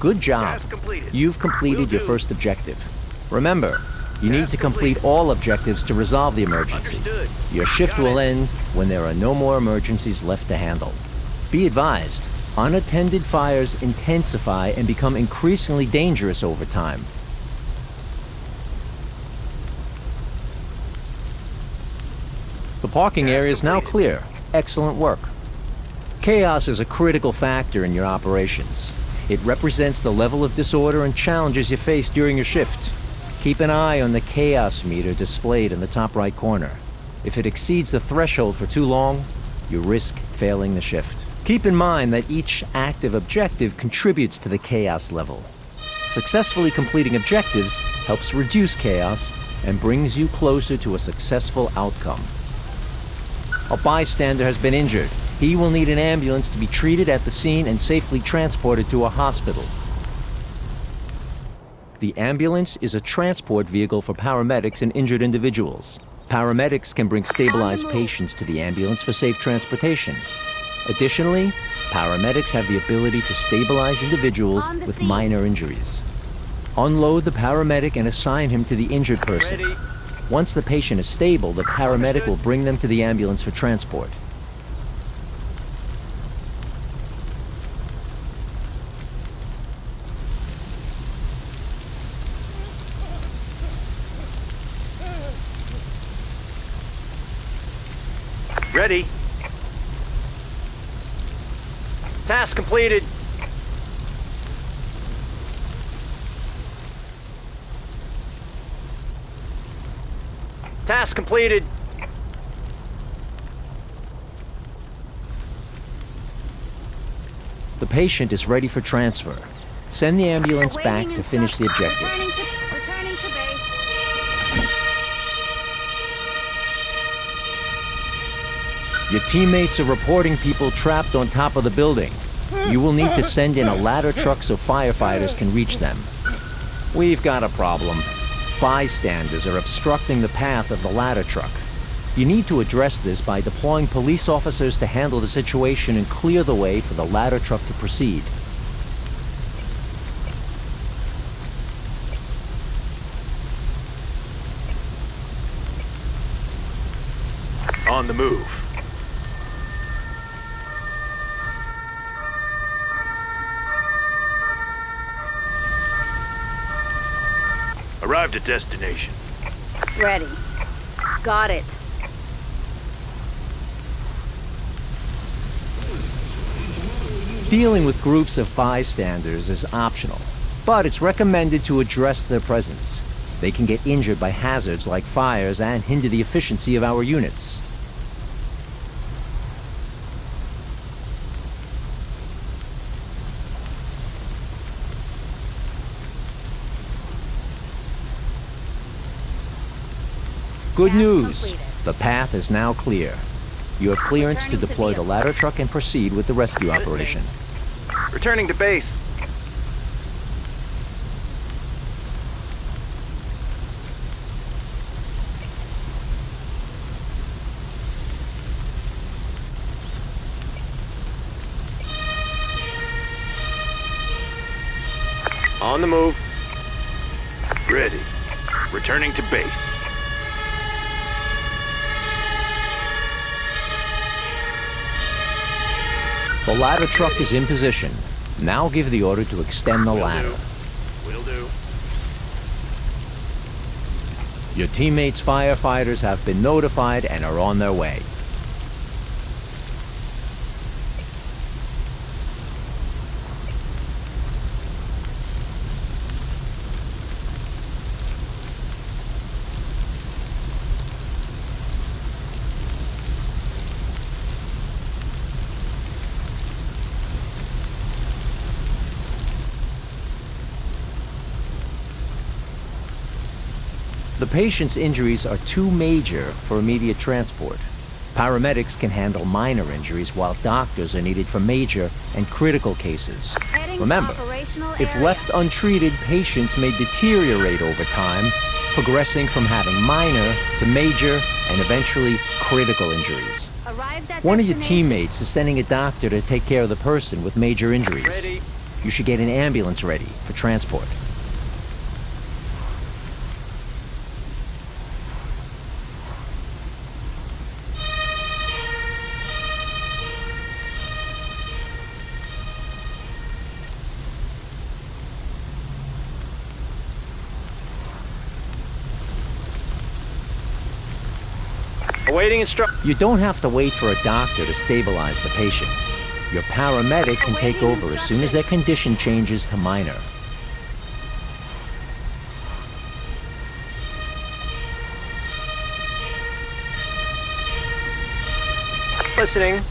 Good job. Task completed. You've completed Will your do. first objective. Remember, you need to complete all objectives to resolve the emergency. Understood. Your shift Got will it. end when there are no more emergencies left to handle. Be advised, unattended fires intensify and become increasingly dangerous over time. The parking area is now clear. Excellent work. Chaos is a critical factor in your operations. It represents the level of disorder and challenges you face during your shift. Keep an eye on the chaos meter displayed in the top right corner. If it exceeds the threshold for too long, you risk failing the shift. Keep in mind that each active objective contributes to the chaos level. Successfully completing objectives helps reduce chaos and brings you closer to a successful outcome. A bystander has been injured. He will need an ambulance to be treated at the scene and safely transported to a hospital. The ambulance is a transport vehicle for paramedics and injured individuals. Paramedics can bring stabilized patients to the ambulance for safe transportation. Additionally, paramedics have the ability to stabilize individuals with minor injuries. Unload the paramedic and assign him to the injured person. Ready. Once the patient is stable, the paramedic will bring them to the ambulance for transport. Ready. Task completed. Task completed. The patient is ready for transfer. Send the ambulance back to finish the objective. Returning to base. Your teammates are reporting people trapped on top of the building. You will need to send in a ladder truck so firefighters can reach them. We've got a problem. Bystanders are obstructing the path of the ladder truck. You need to address this by deploying police officers to handle the situation and clear the way for the ladder truck to proceed. On the move. Arrived at destination. Ready. Got it. Dealing with groups of bystanders is optional, but it's recommended to address their presence. They can get injured by hazards like fires and hinder the efficiency of our units. Good Task news. completed. The path is now clear. You have clearance to Returning to deploy the vehicle. ladder truck and proceed with the rescue Listening. operation. Returning to base. On the move. Ready. Returning to base. The ladder truck is in position. Now give the order to extend the ladder. Will do. Your teammates' firefighters have been notified and are on their way. The patient's injuries are too major for immediate transport. Paramedics can handle minor injuries while doctors are needed for major and critical cases. Heading to Remember, operational if area. left untreated, patients may deteriorate over time, progressing from having minor to major and eventually critical injuries. Arrived at One of your destination. teammates is sending a doctor to take care of the person with major injuries. Ready. You should get an ambulance ready for transport. Awaiting instruction. You don't have to wait for a doctor to stabilize the patient. Your paramedic can take over as soon as their condition changes to minor. Listening.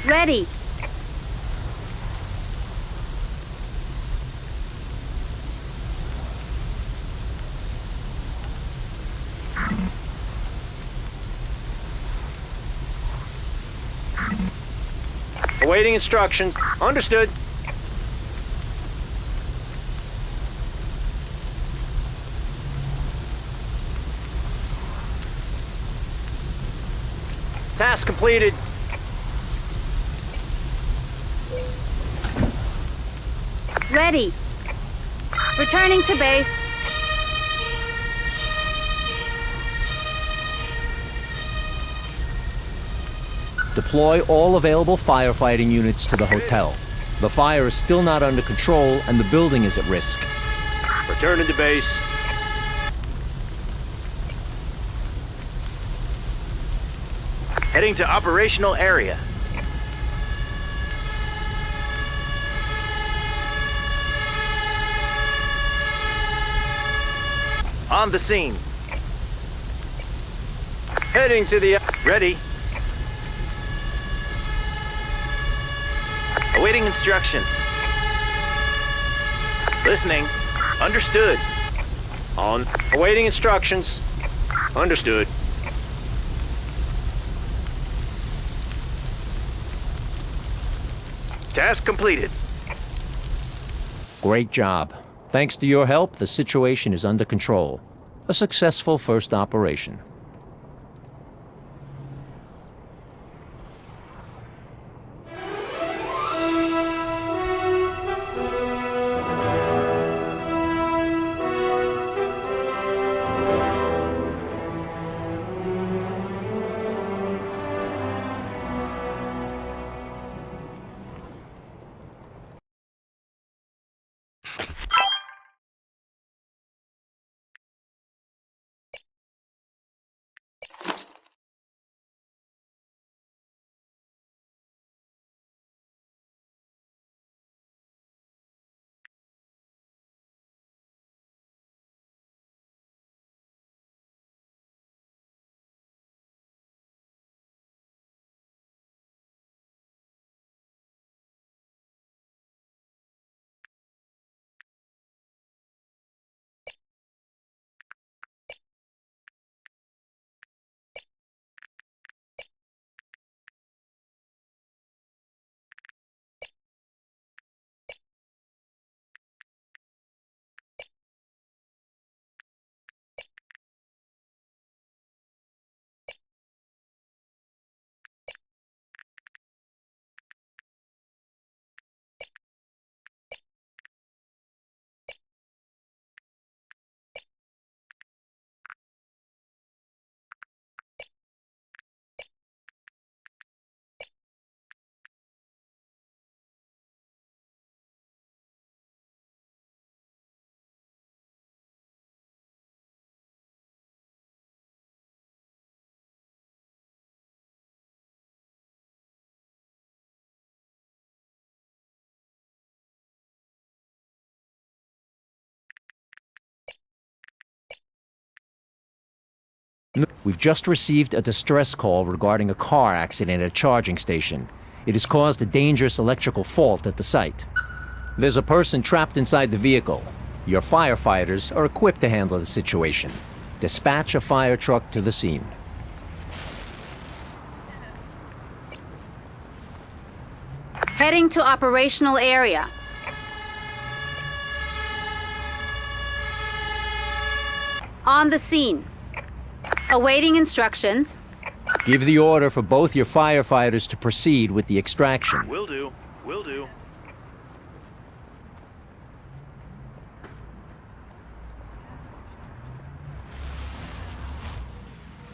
Ready. Awaiting instructions. Understood. Task completed. Ready. Returning to base. Deploy all available firefighting units to the hotel. The fire is still not under control and the building is at risk. Returning to base. Heading to operational area. On the scene. Heading to the... Ready. Awaiting instructions. Listening. Understood. On. Awaiting instructions. Understood. Task completed. Great job. Thanks to your help, the situation is under control. A successful first operation. We've just received a distress call regarding a car accident at a charging station. It has caused a dangerous electrical fault at the site. There's a person trapped inside the vehicle. Your firefighters are equipped to handle the situation. Dispatch a fire truck to the scene. Heading to operational area. On the scene. Awaiting instructions. Give the order for both your firefighters to proceed with the extraction. Will do. Will do.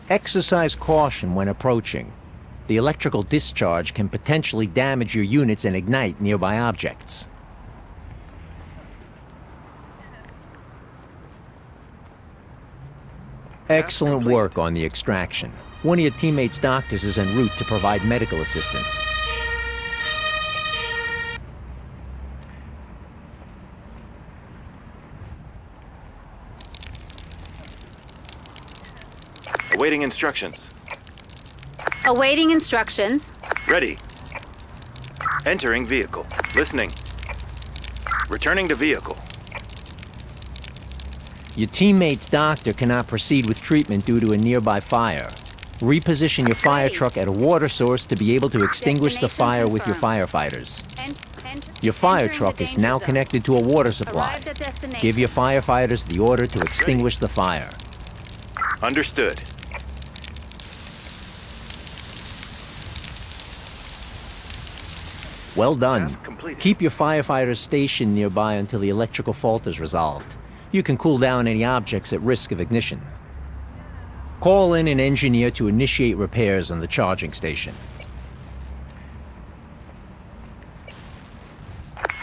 Exercise caution when approaching. The electrical discharge can potentially damage your units and ignite nearby objects. Excellent work on the extraction. One of your teammates' doctors is en route to provide medical assistance. Awaiting instructions. Awaiting instructions. Ready. Entering vehicle. Listening. Returning to vehicle. Your teammate's doctor cannot proceed with treatment due to a nearby fire. Reposition your fire truck at a water source to be able to extinguish the fire with your firefighters. Your fire truck is now connected to a water supply. Arrived at destination. Give your firefighters the order to extinguish the fire. Understood. Well done. Task completed. Keep your firefighters stationed nearby until the electrical fault is resolved. You can cool down any objects at risk of ignition. Call in an engineer to initiate repairs on the charging station.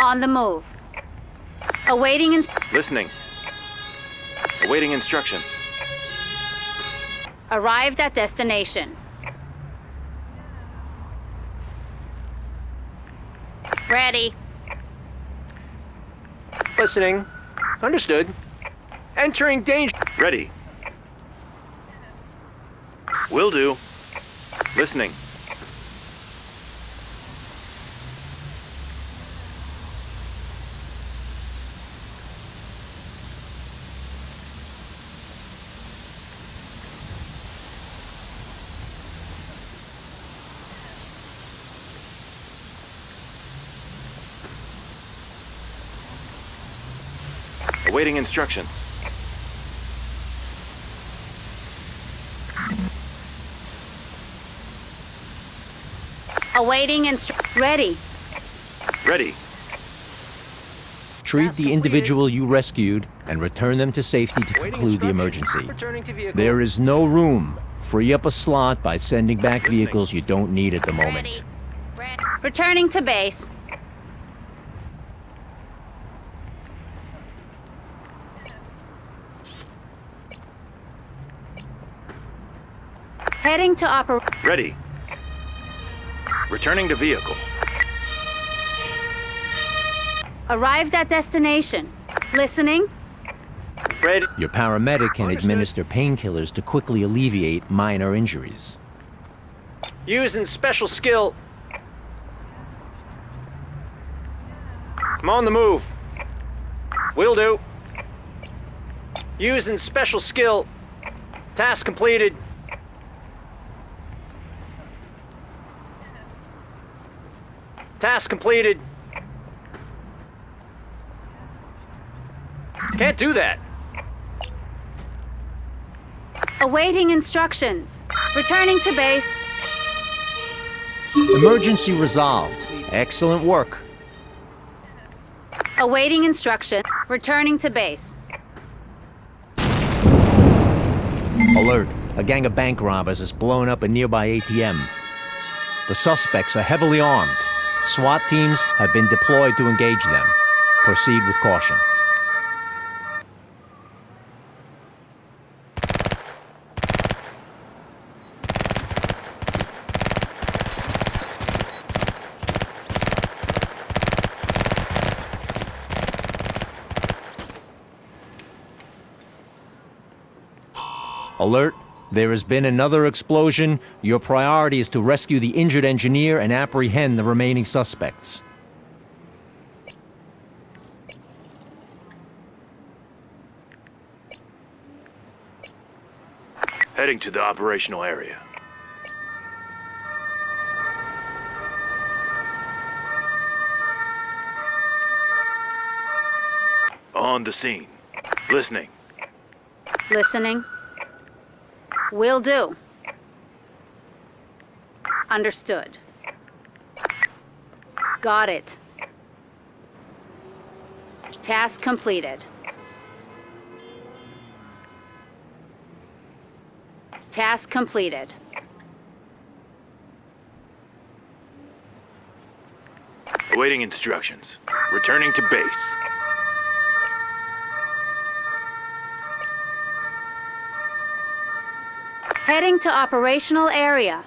On the move. Awaiting Listening. Awaiting instructions. Arrived at destination. Ready. Listening. Understood. Entering danger. Ready. Will do. Listening. Awaiting instructions. Awaiting Ready. Ready. Treat the individual you rescued and return them to safety to conclude the emergency. Returning to vehicle. There is no room. Free up a slot by sending back vehicles you don't need at the moment. Ready. Returning to base. Heading to Ready. Returning to vehicle. Arrived at destination. Listening. Ready. Your paramedic can Understood. administer painkillers to quickly alleviate minor injuries. Using special skill. I'm on the move. Will do. Using special skill. Task completed. Task completed. Can't do that. Awaiting instructions. Returning to base. Emergency resolved. Excellent work. Awaiting instruction. Returning to base. Alert. A gang of bank robbers has blown up a nearby ATM. The suspects are heavily armed. SWAT teams have been deployed to engage them. Proceed with caution. Alert. There has been another explosion. Your priority is to rescue the injured engineer and apprehend the remaining suspects. Heading to the operational area. On the scene. Listening. Listening. Will do. Understood. Got it. Task completed. Task completed. Awaiting instructions. Returning to base. Heading to operational area.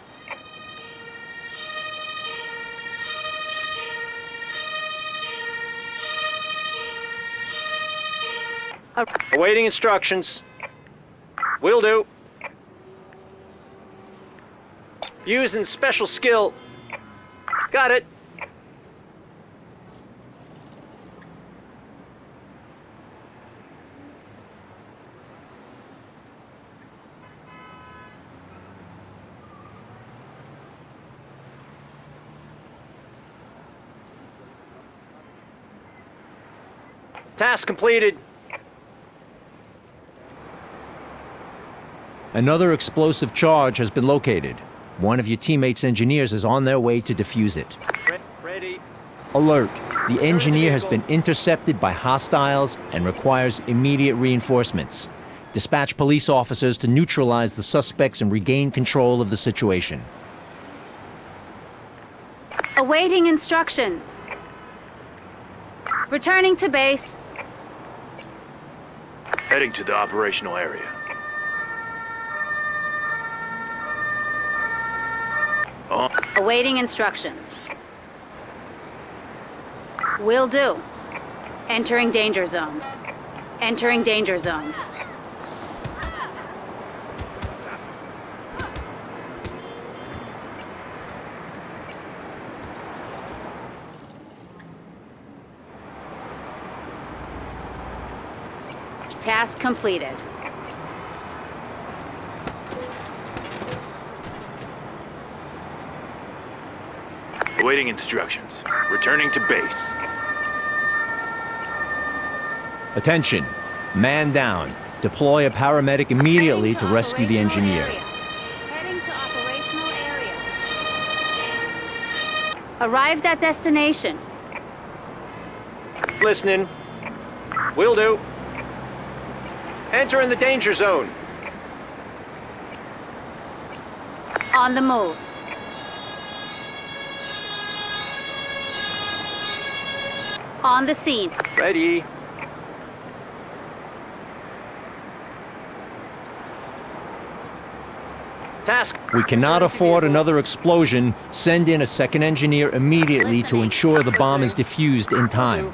Awaiting instructions. Will do. Using special skill. Got it. Task completed. Another explosive charge has been located. One of your teammates' engineers is on their way to defuse it. Ready. Alert! The engineer has been intercepted by hostiles and requires immediate reinforcements. Dispatch police officers to neutralize the suspects and regain control of the situation. Awaiting instructions. Returning to base. Heading to the operational area. Awaiting instructions. Will do. Entering danger zone. Entering danger zone. Task completed. Awaiting instructions. Returning to base. Attention! Man down. Deploy a paramedic immediately to rescue the engineer. Heading to operational area. Arrived at destination. Listening. Will do. Enter in the danger zone. On the move. On the scene. Ready. Task. We cannot afford another explosion. Send in a second engineer immediately to ensure the bomb is defused in time.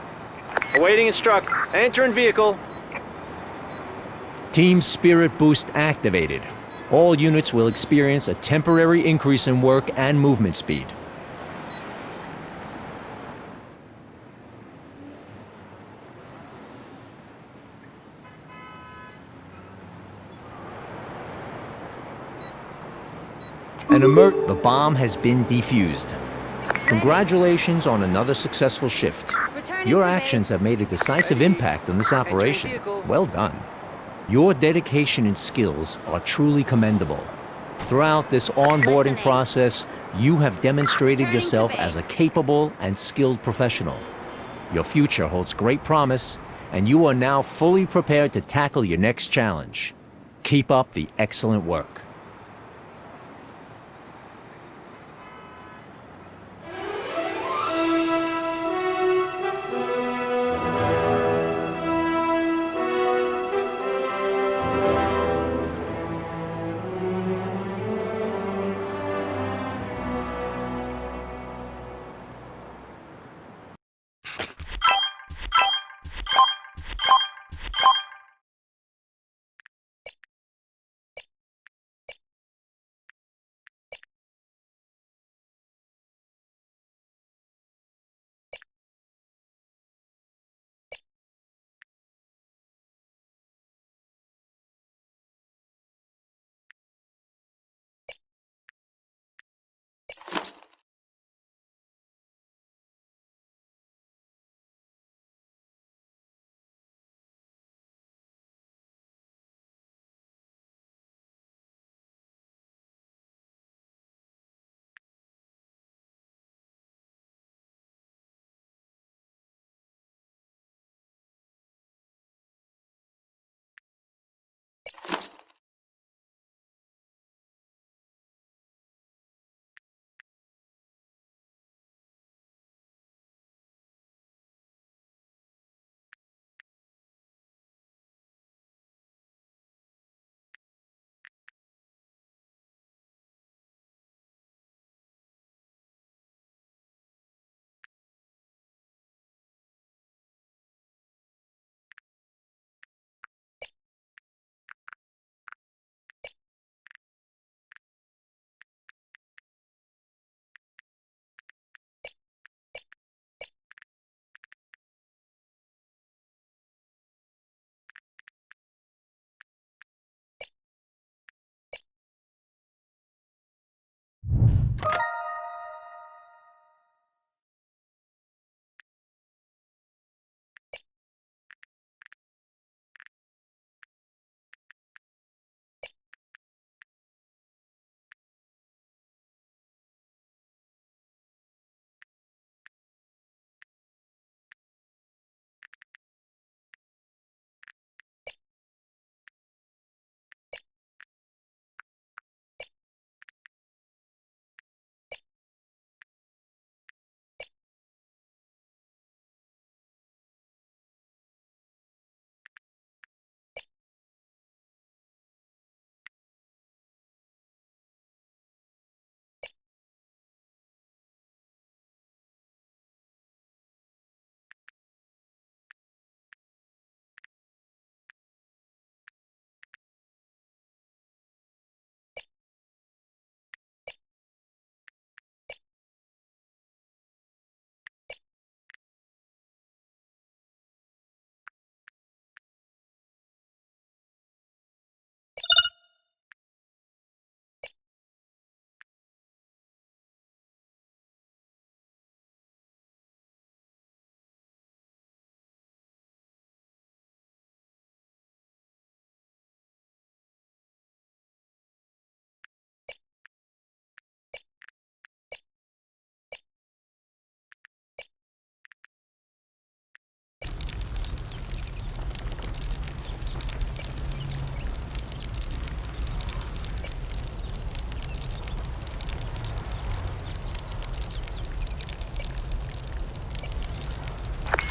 Awaiting instruct. Enter in vehicle. Team Spirit Boost activated. All units will experience a temporary increase in work and movement speed. And alert, the bomb has been defused. Congratulations on another successful shift. Your actions have made a decisive impact on this operation. Well done. Your dedication and skills are truly commendable. Throughout this onboarding process, you have demonstrated yourself as a capable and skilled professional. Your future holds great promise, and you are now fully prepared to tackle your next challenge. Keep up the excellent work.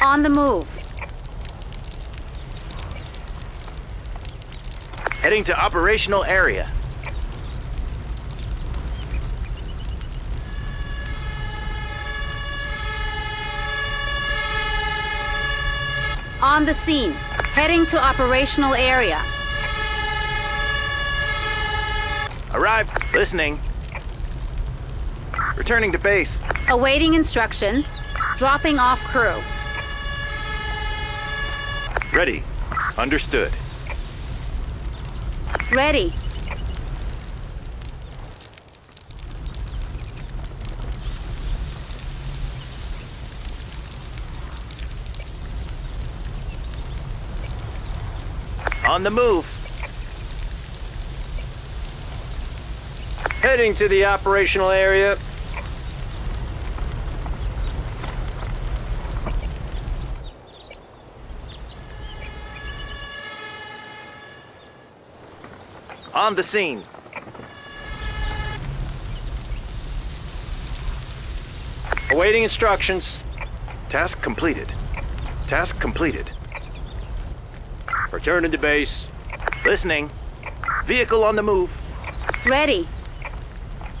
On the move. Heading to operational area. On the scene. Heading to operational area. Arrived. Listening. Returning to base. Awaiting instructions. Dropping off crew. Ready. Understood. Ready. On the move. Heading to the operational area. On the scene. Awaiting instructions. Task completed. Task completed. Returning to base. Listening. Vehicle on the move. Ready.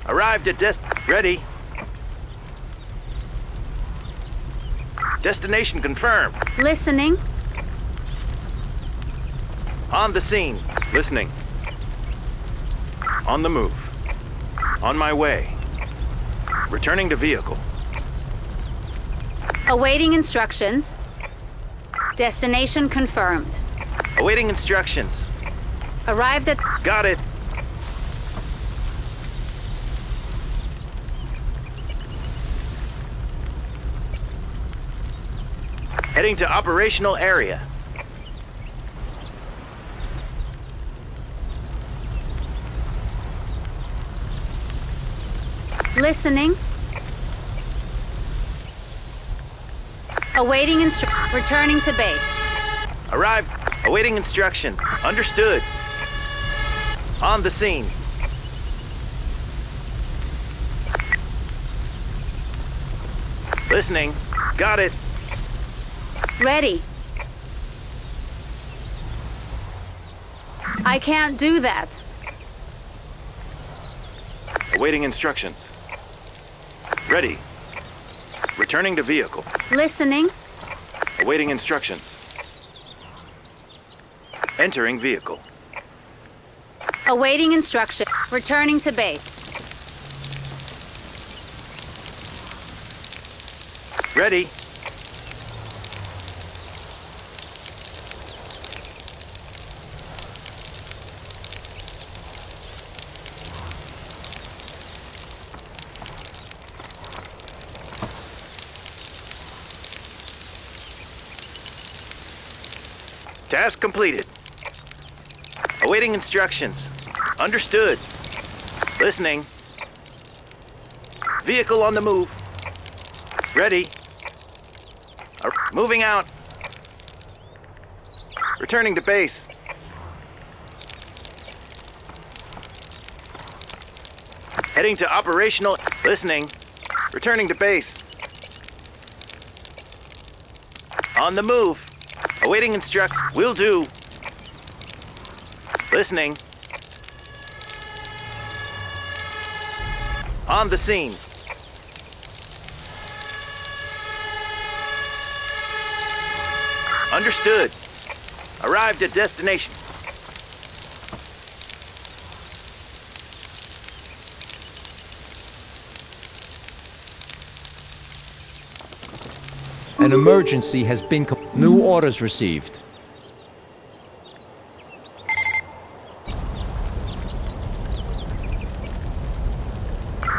Arrived at ready. Destination confirmed. Listening. On the scene. Listening. On the move. On my way. Returning to vehicle. Awaiting instructions. Destination confirmed. Awaiting instructions. Arrived at... Got it. Heading to operational area. Listening. Awaiting returning to base. Arrived. Awaiting instruction. Understood. On the scene. Listening. Got it. Ready. I can't do that. Awaiting instructions. Ready. Returning to vehicle. Listening. Awaiting instructions. Entering vehicle. Awaiting instruction. Returning to base. Ready. Task completed. Awaiting instructions. Understood. Listening. Vehicle on the move. Ready. Moving out. Returning to base. Heading to operational. Listening. Returning to base. On the move. Awaiting will do. Listening. On the scene. Understood. Arrived at destination. An emergency has been... New orders received.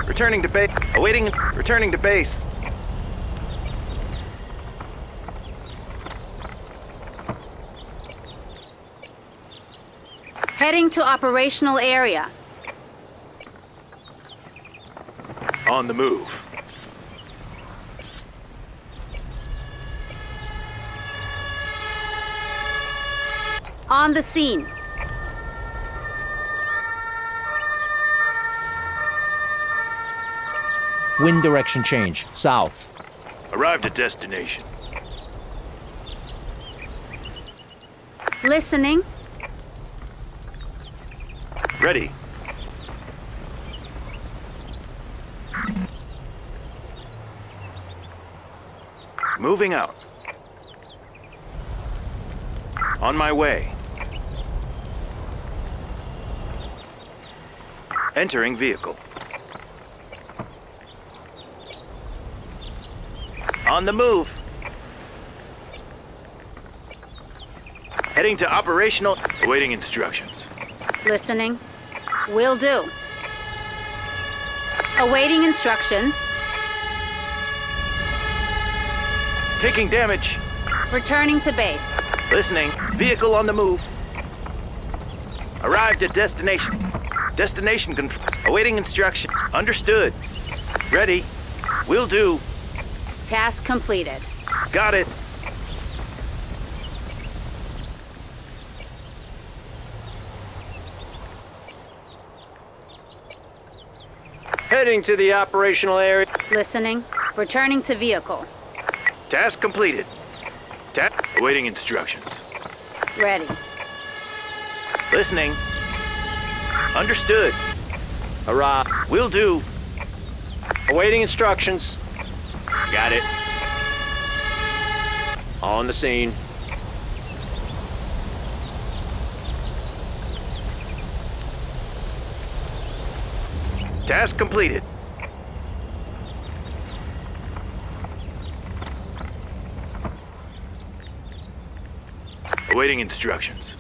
Returning to base. Awaiting. Returning to base. Heading to operational area. On the move. On the scene. Wind direction change. South. Arrived at destination. Listening. Ready. Moving out. On my way. Entering vehicle. On the move. Heading to operational. Awaiting instructions. Listening. Will do. Awaiting instructions. Taking damage. Returning to base. Listening. Vehicle on the move. Arrived at destination. Destination awaiting instruction. Understood. Ready. Will do. Task completed. Got it. Heading to the operational area. Listening. Returning to vehicle. Task completed. Awaiting instructions. Ready. Listening. Understood. Arrive. Will do. Awaiting instructions. Got it. On the scene. Task completed. Awaiting instructions.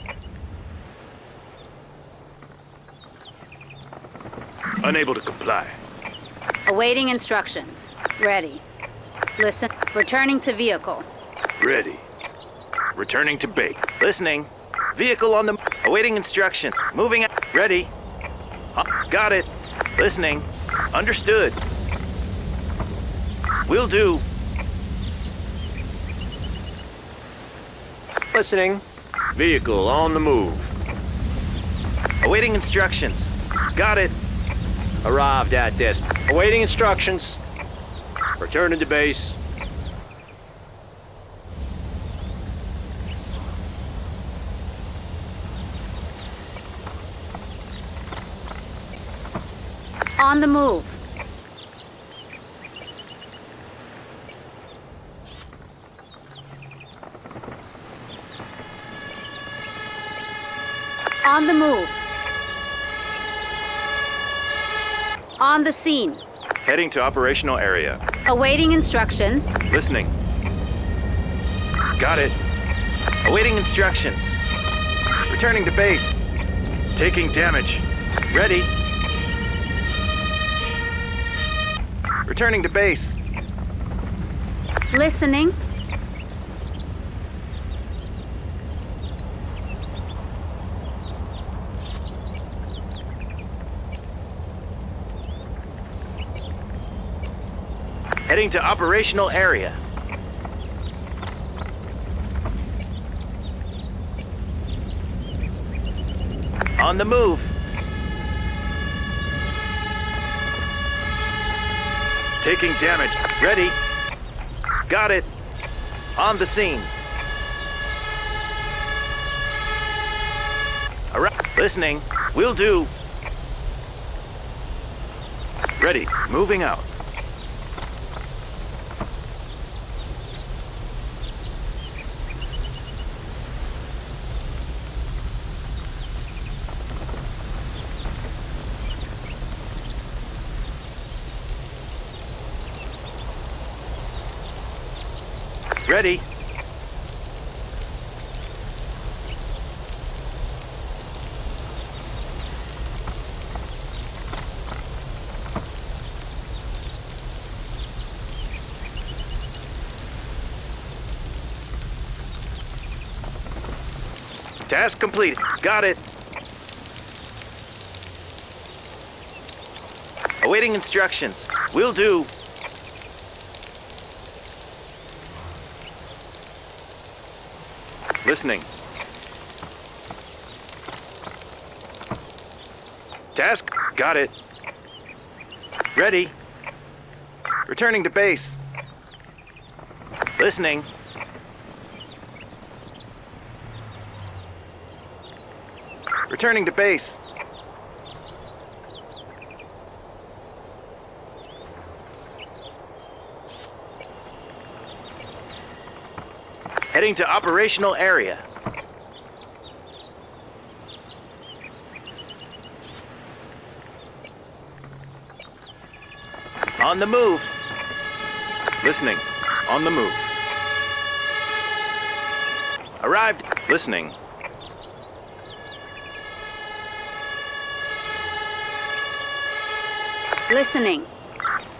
Unable to comply. Awaiting instructions. Ready. Listen. Returning to vehicle. Ready. Returning to base. Listening. Vehicle on the... Awaiting instruction. Moving out. Ready. Got it. Listening. Understood. Will do. Listening. Vehicle on the move. Awaiting instructions. Got it. Arrived at this. Awaiting instructions. Returning to base. On the move. On the move. On the scene. Heading to operational area. Awaiting instructions. Listening. Got it. Awaiting instructions. Returning to base. Taking damage. Ready. Returning to base. Listening. Heading to operational area. On the move. Taking damage. Ready. Got it. On the scene. Listening. Will do. Ready. Moving out. Ready. Task complete. Got it. Awaiting instructions. Will do. Listening. Task. Got it. Ready. Returning to base. Listening. Returning to base. Heading to operational area. On the move. Listening. On the move. Arrived. Listening. Listening.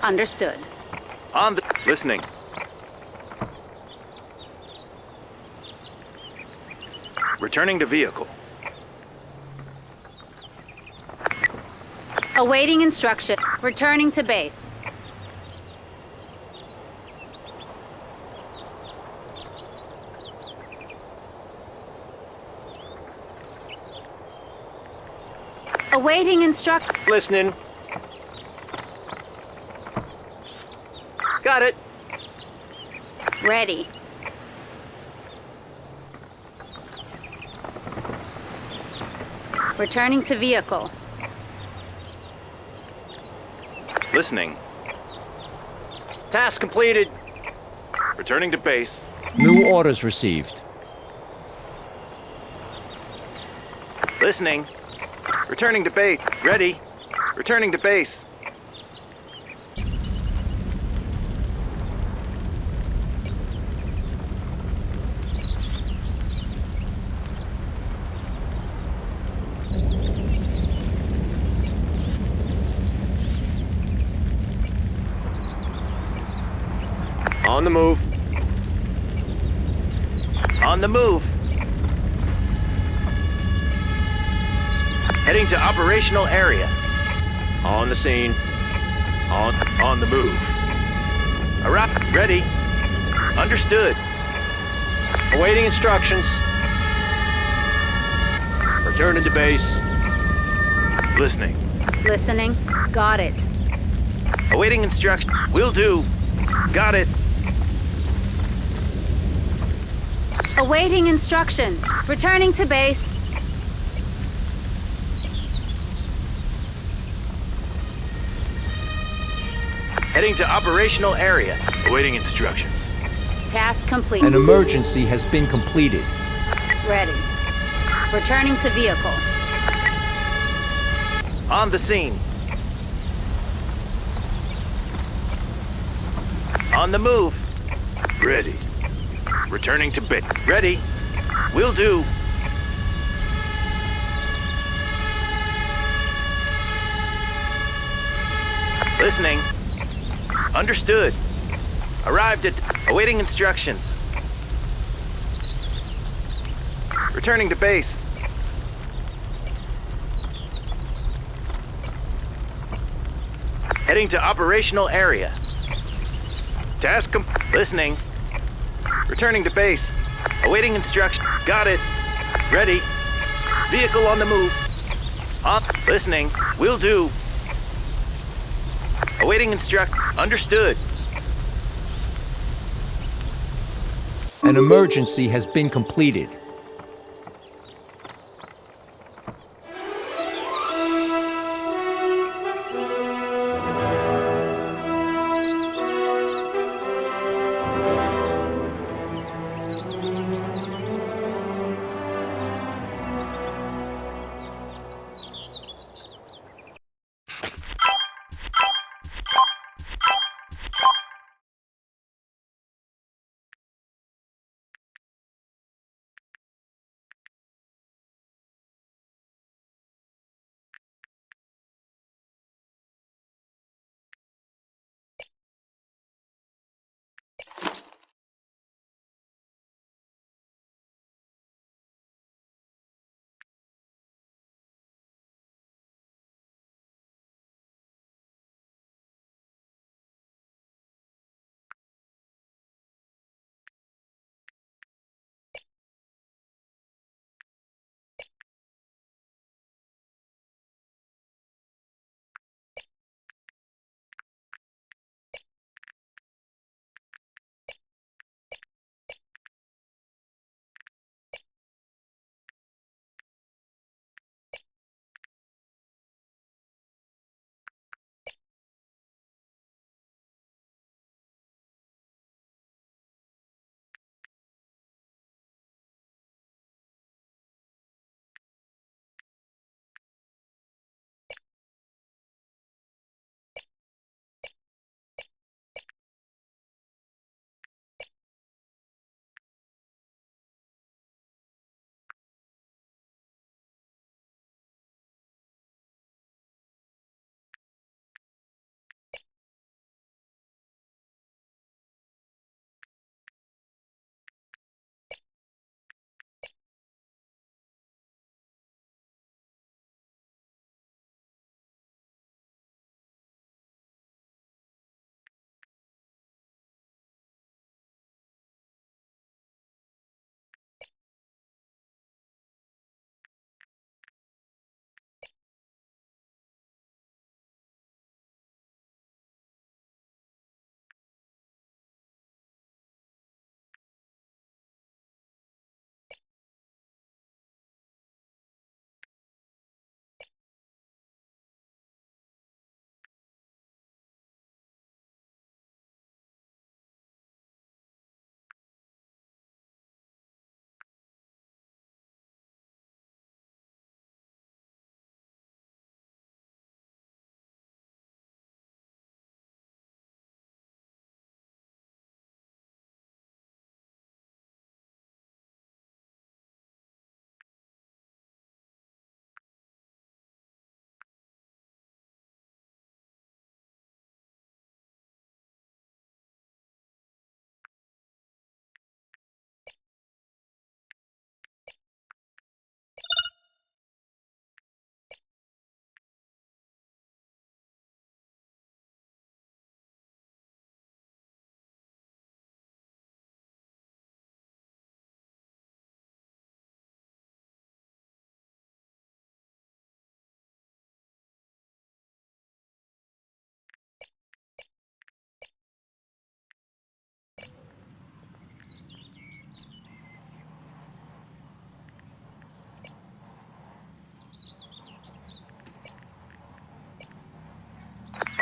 Understood. On the... Listening. Returning to vehicle. Awaiting instruction. Returning to base. Awaiting instruction. Listening. Got it. Ready. Returning to vehicle. Listening. Task completed. Returning to base. New orders received. Listening. Returning to base. Ready. Returning to base. On the move. On the move. Heading to operational area. On the scene. On the move. Arrive. Ready. Understood. Awaiting instructions. Returning to base. Listening. Listening. Got it. Awaiting instruction. Will do. Got it. Awaiting instruction. Returning to base. Heading to operational area. Awaiting instructions. Task complete. An emergency has been completed. Ready. Returning to vehicle. On the scene. On the move. Ready. Returning to base. Ready. Will do. Listening. Understood. Arrived at... Awaiting instructions. Returning to base. Heading to operational area. Task listening. Returning to base. Awaiting instruction. Got it. Ready. Vehicle on the move. On. Listening. Will do. Awaiting instruct. Understood. An emergency has been completed.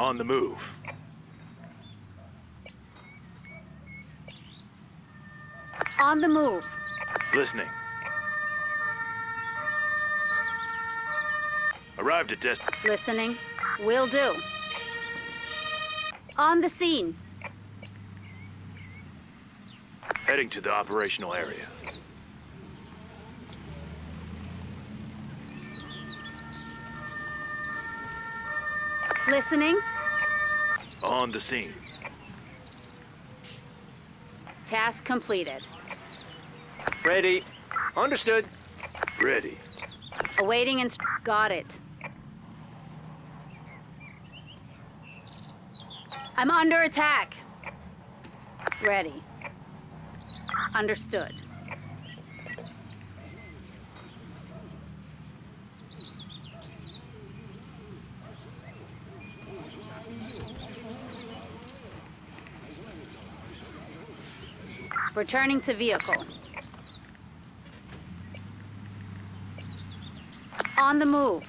On the move. On the move. Listening. Arrived at Listening. Will do. On the scene. Heading to the operational area. Listening. On the scene. Task completed. Ready. Understood. Ready. Awaiting Got it. I'm under attack. Ready. Understood. Returning to vehicle. On the move.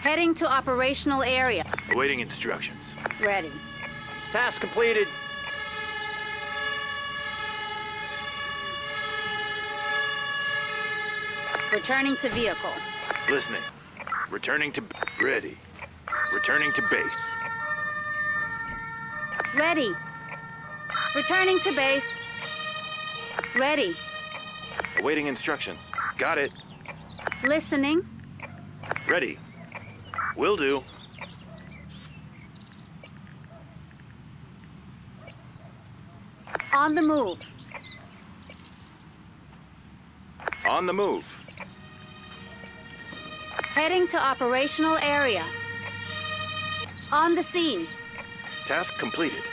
Heading to operational area. Awaiting instructions. Ready. Task completed. Returning to vehicle. Listening. Returning to... Ready. Returning to base. Ready. Returning to base. Ready. Awaiting instructions. Got it. Listening. Ready. Will do. On the move. On the move. Heading to operational area. On the scene. Task completed.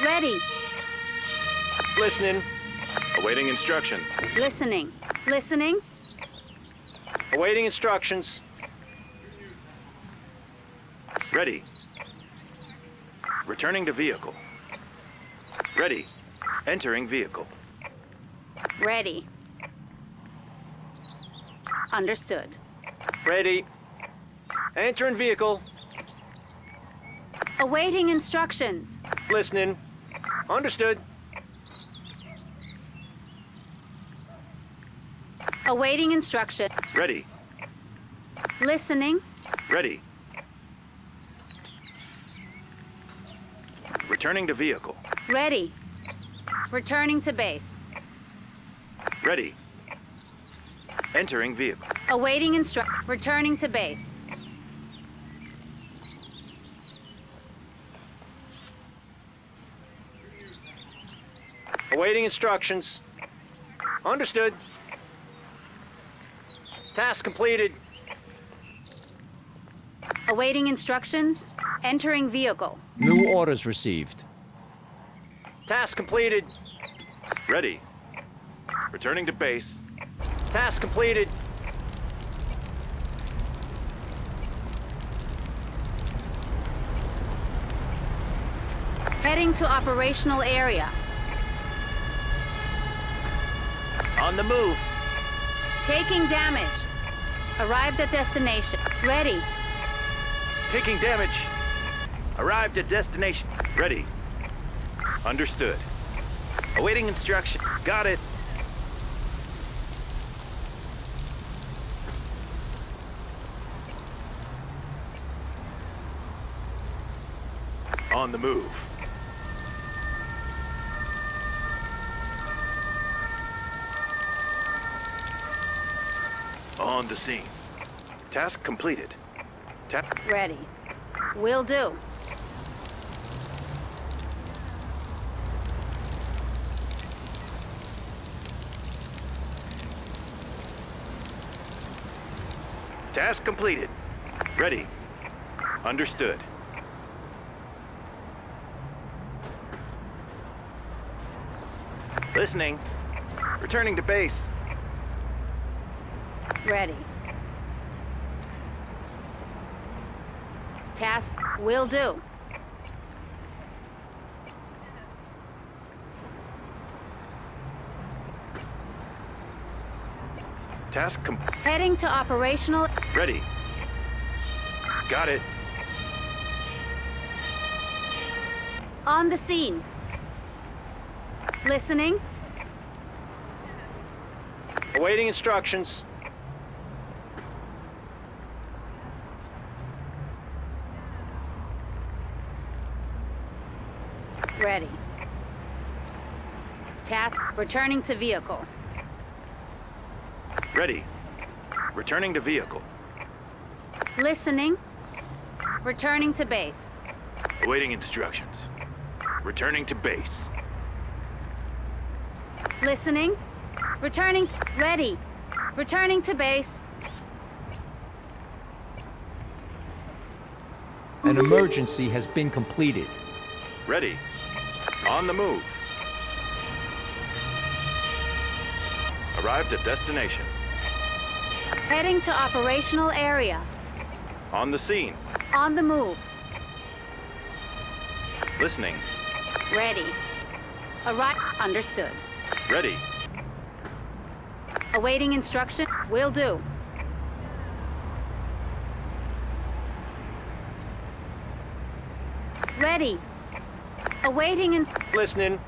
Ready. Listening. Awaiting instructions. Listening. Listening. Awaiting instructions. Ready. Returning to vehicle. Ready. Entering vehicle. Ready. Understood. Ready. Entering vehicle. Awaiting instructions. Listening. Understood. Awaiting instruction. Ready. Listening. Ready. Returning to vehicle. Ready. Returning to base. Ready. Entering vehicle. Awaiting Returning to base. Awaiting instructions. Understood. Task completed. Awaiting instructions. Entering vehicle. New orders received. Task completed. Ready. Returning to base. Task completed. Heading to operational area. On the move. Taking damage. Arrived at destination. Ready. Taking damage. Arrived at destination. Ready. Understood. Awaiting instruction. Got it. On the move. On the scene. Task completed. Ready. Will do. Task completed. Ready. Understood. Listening. Returning to base. Ready. Task will do. Task Heading to operational. ready. Got it. On the scene. Listening. Awaiting instructions. Ready. Task. Returning to vehicle. Ready. Returning to vehicle. Listening. Returning to base. Awaiting instructions. Returning to base. Listening. Returning. Ready. Returning to base. An emergency has been completed. Ready. On the move. Arrived at destination. Heading to operational area. On the scene. On the move. Listening. Ready. Arrive. Understood. Ready. Awaiting instruction. Will do. Ready. Awaiting in... Listening.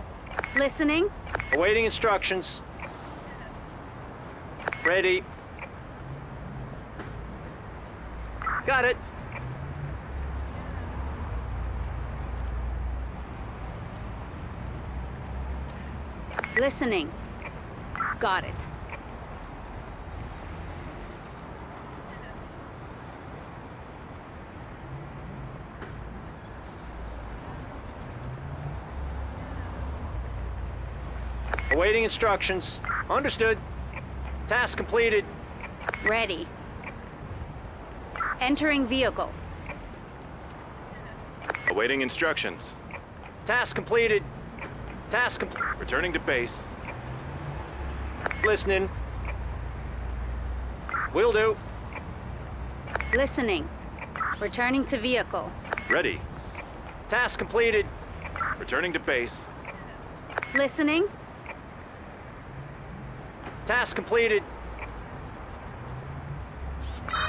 Listening. Awaiting instructions. Ready. Got it. Listening. Got it. Awaiting instructions. Understood. Task completed. Ready. Entering vehicle. Awaiting instructions. Task completed. Task complete. Returning to base. Listening. Will do. Listening. Returning to vehicle. Ready. Task completed. Returning to base. Listening. Task completed.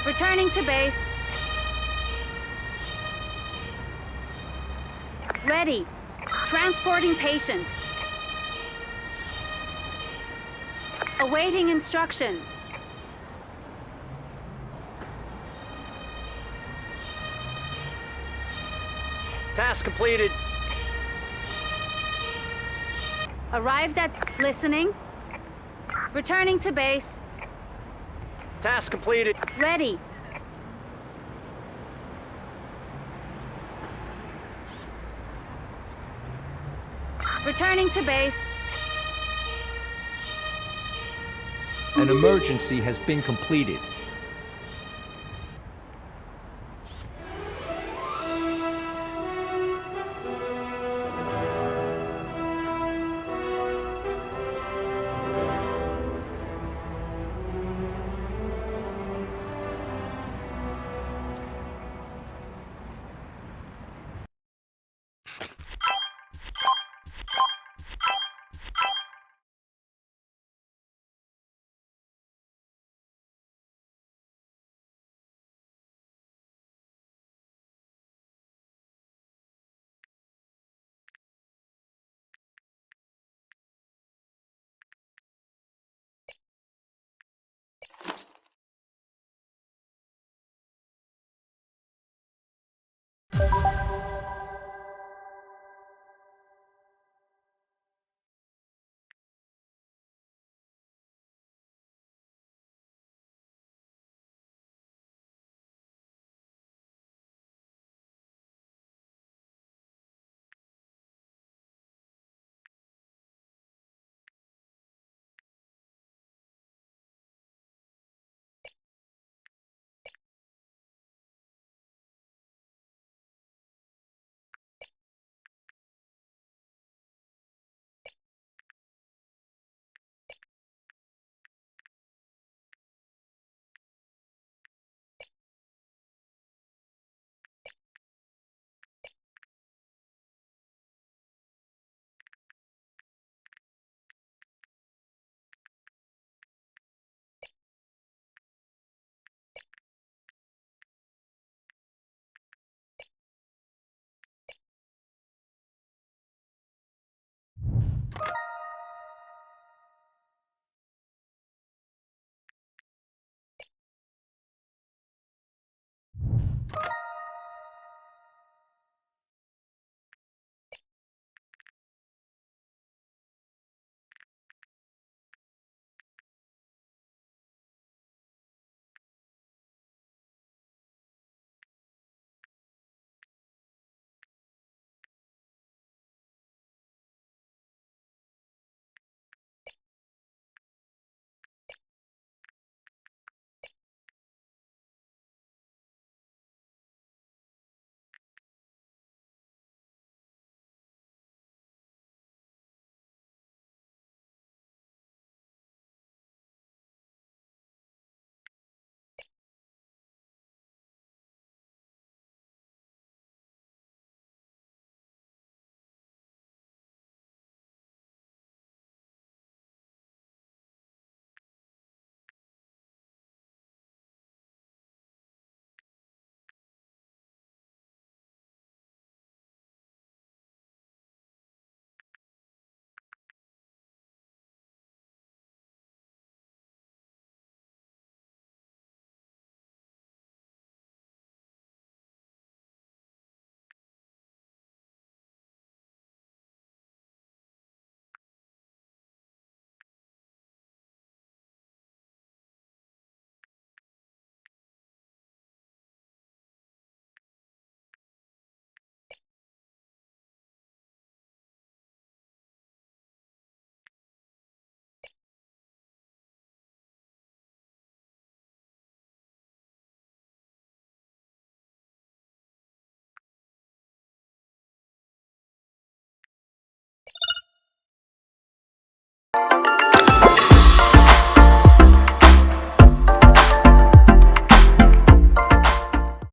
Returning to base. Ready. Transporting patient. Awaiting instructions. Task completed. Arrived at... Listening. Returning to base. Task completed. Ready. Returning to base. An emergency has been completed.